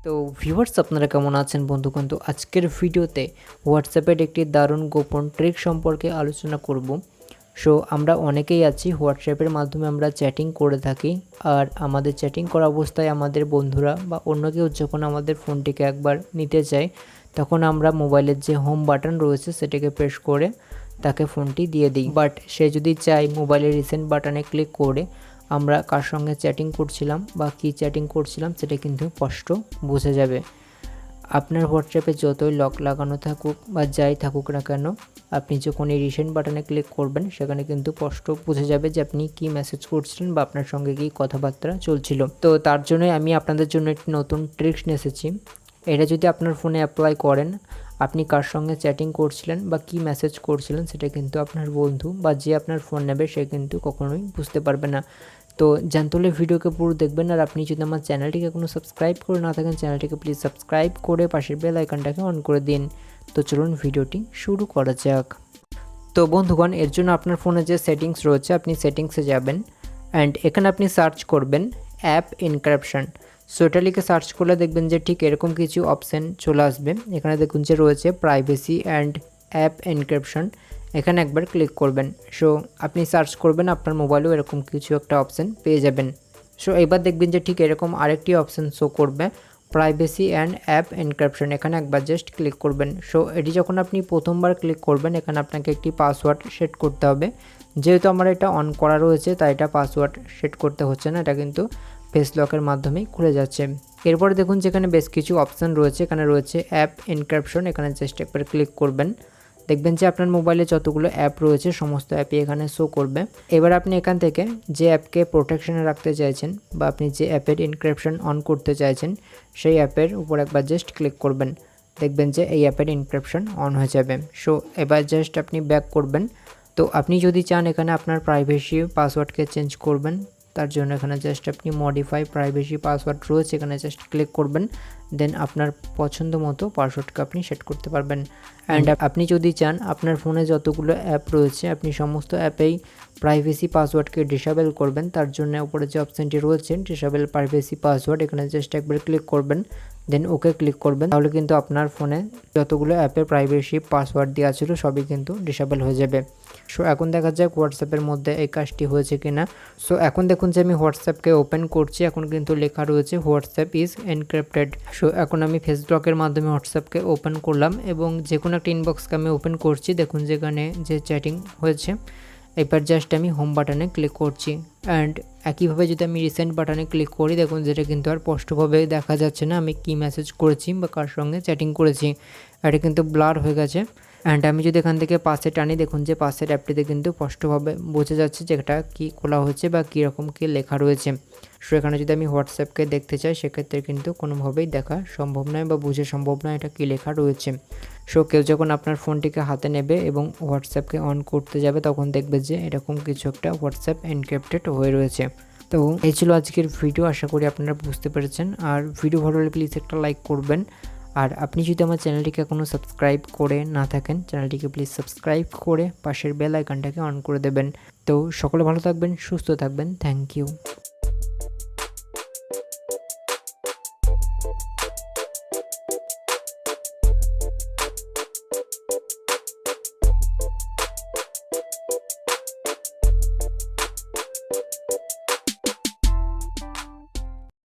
তো ভিউয়ার্স আপনারা কেমন আছেন বন্ধুগণ? তো আজকের ভিডিওতে হোয়াটসঅ্যাপের একটি দারুণ গোপন ট্রিক সম্পর্কে আলোচনা করব। সো আমরা অনেকেই আছি হোয়াটসঅ্যাপের মাধ্যমে আমরা চ্যাটিং করে থাকি, আর আমাদের চ্যাটিং করা অবস্থায় আমাদের বন্ধুরা বা অন্য কেউ যখন আমাদের ফোনটিকে একবার নিতে চায়, তখন আমরা মোবাইলের যে হোম বাটন রয়েছে সেটাকে প্রেস করে তাকে ফোনটি দিয়ে দিই। বাট সে যদি চায় মোবাইলের রিসেন্ট বাটনে ক্লিক করে আমরা কার সঙ্গে চ্যাটিং করছিলাম বা কী চ্যাটিং করছিলাম সেটা কিন্তু স্পষ্ট বোঝা যাবে। আপনার হোয়াটসঅ্যাপে যতই লক লাগানো থাকুক বা যাই থাকুক না কেন, আপনি যখন এই রিসেন্ট বাটনে ক্লিক করবেন সেখানে কিন্তু স্পষ্ট বোঝা যাবে যে আপনি কী মেসেজ করছিলেন বা আপনার সঙ্গে কী কথাবার্তা চলছিল। তো তার জন্যই আমি আপনাদের জন্য একটি নতুন ট্রিক্স নিয়ে এসেছি। এটা যদি আপনার ফোনে অ্যাপ্লাই করেন, আপনি কার সঙ্গে চ্যাটিং করছিলেন বা কী মেসেজ করছিলেন সেটা কিন্তু আপনার বন্ধু বা যে আপনার ফোন নেবে সে কিন্তু কখনোই বুঝতে পারবে না। তো জানতে হলে ভিডিওকে পুরো দেখবেন। আর আপনি যদি আমার চ্যানেলটিকে এখনও সাবস্ক্রাইব করে না থাকেন, চ্যানেলটিকে প্লিজ সাবস্ক্রাইব করে পাশের বেল আইকনটাকে অন করে দিন। তো চলুন ভিডিওটি শুরু করা যাক। তো বন্ধুগণ, এর জন্য আপনার ফোনে যে সেটিংস রয়েছে আপনি সেটিংসে যাবেন অ্যান্ড এখানে আপনি সার্চ করবেন অ্যাপ এনক্রিপশন। সো এটা লিখে সার্চ করলে দেখবেন যে ঠিক এরকম কিছু অপশান চলে আসবে। এখানে দেখুন যে রয়েছে প্রাইভেসি অ্যান্ড অ্যাপ এনক্রিপশন, এখানে একবার ক্লিক করবেন। সো আপনি সার্চ করবেন, আপনার মোবাইলেও এরকম কিছু একটা অপশান পেয়ে যাবেন। সো এবার দেখবেন যে ঠিক এরকম আরেকটি অপশান শো করবে প্রাইভেসি অ্যান্ড অ্যাপ এনক্রিপশন, এখানে একবার জাস্ট ক্লিক করবেন। সো এটি যখন আপনি প্রথমবার ক্লিক করবেন এখানে আপনাকে একটি পাসওয়ার্ড সেট করতে হবে। যেহেতু আমার এটা অন করা রয়েছে তাই এটা পাসওয়ার্ড সেট করতে হচ্ছে না, এটা কিন্তু ফেস লকের মাধ্যমেই খুলে যাচ্ছে। এরপরে দেখুন যেখানে বেশ কিছু অপশান রয়েছে, এখানে রয়েছে অ্যাপ এনক্রিপশন, এখানে জাস্ট একবার ক্লিক করবেন। দেখবেন যে আপনার মোবাইলে যতগুলো অ্যাপ রয়েছে সমস্ত অ্যাপই এখানে শো করবে। এবার আপনি এখান থেকে যে অ্যাপকে প্রোটেকশনে রাখতে চাইছেন বা আপনি যে অ্যাপের এনক্রিপশন অন করতে চাইছেন সেই অ্যাপের উপর একবার জাস্ট ক্লিক করবেন। দেখবেন যে এই অ্যাপের এনক্রিপশন অন হয়ে যাবে। সো এবার জাস্ট আপনি ব্যাক করবেন। তো আপনি যদি চান এখানে আপনার প্রাইভেসি পাসওয়ার্ডকে চেঞ্জ করবেন, তার জন্য এখানে জাস্ট আপনি মডিফাই প্রাইভেসি পাসওয়ার্ড রয়েছে, এখানে জাস্ট ক্লিক করবেন। দেন আপনার পছন্দ মতো পাসওয়ার্ডকে আপনি সেট করতে পারবেন। অ্যান্ড আপনি যদি চান আপনার ফোনে যতগুলো অ্যাপ রয়েছে আপনি সমস্ত অ্যাপেই প্রাইভেসি পাসওয়ার্ডকে ডিসেবল করবেন, তার জন্য উপরে যে অপশানটি রয়েছে ডিসেবল প্রাইভেসি পাসওয়ার্ড, এখানে জাস্ট একবার ক্লিক করবেন। দেন ওকে ক্লিক করবেন, তাহলে কিন্তু আপনার ফোনে যতগুলো অ্যাপের প্রাইভেসি পাসওয়ার্ড দেওয়া ছিল সবই কিন্তু ডিসেবল হয়ে যাবে। সো এখন দেখা যাক হোয়াটসঅ্যাপের মধ্যে এই কাজটি হয়েছে কিনা। সো এখন দেখুন যে আমি হোয়াটসঅ্যাপকে ওপেন করছি, এখন কিন্তু লেখা রয়েছে হোয়াটসঅ্যাপ ইজ এনক্রিপ্টেড। সো এখন আমি ফেস ব্লকের মাধ্যমে হোয়াটসঅ্যাপকে ওপেন করলাম এবং যে কোনো একটা ইনবক্সকে আমি ওপেন করছি। দেখুন যেখানে যে চ্যাটিং হয়েছে, এবার জাস্ট আমি হোম বাটনে ক্লিক করছি। অ্যান্ড একইভাবে যদি আমি রিসেন্ট বাটনে ক্লিক করি দেখুন যেটা কিন্তু আর স্পষ্টভাবে দেখা যাচ্ছে না আমি কি মেসেজ করেছি বা কার সঙ্গে চ্যাটিং করেছি, এটা কিন্তু ব্লার হয়ে গেছে। অ্যান্ড আমি যদি এখান থেকে পাশে টানি দেখুন যে পাশের অ্যাপটিতে কিন্তু স্পষ্টভাবে বোঝা যাচ্ছে যে এটা কী খোলা হয়েছে বা কীরকম কী লেখা রয়েছে। সো এখানে যদি আমি হোয়াটসঅ্যাপকে দেখতে চাই সেক্ষেত্রে কিন্তু কোনোভাবেই দেখা সম্ভব নয় বা বোঝা সম্ভব নয় এটা কী লেখা রয়েছে। সো কেউ যখন আপনার ফোনটিকে হাতে নেবে এবং হোয়াটসঅ্যাপকে অন করতে যাবে তখন দেখবে যে এরকম কিছু একটা হোয়াটসঅ্যাপ এনক্রিপ্টেড হয়ে রয়েছে। তো এই ছিল আজকের ভিডিও, আশা করি আপনারা বুঝতে পেরেছেন। আর ভিডিও ভালো লাগলে প্লিজ একটা লাইক করবেন। আর আপনি যদি আমার চ্যানেলটিকে এখনও সাবস্ক্রাইব করে না থাকেন চ্যানেলটিকে প্লিজ সাবস্ক্রাইব করে পাশের বেল আইকনটাকে অন করে দেবেন। তো সকলে ভালো থাকবেন, সুস্থ থাকবেন। Thank you.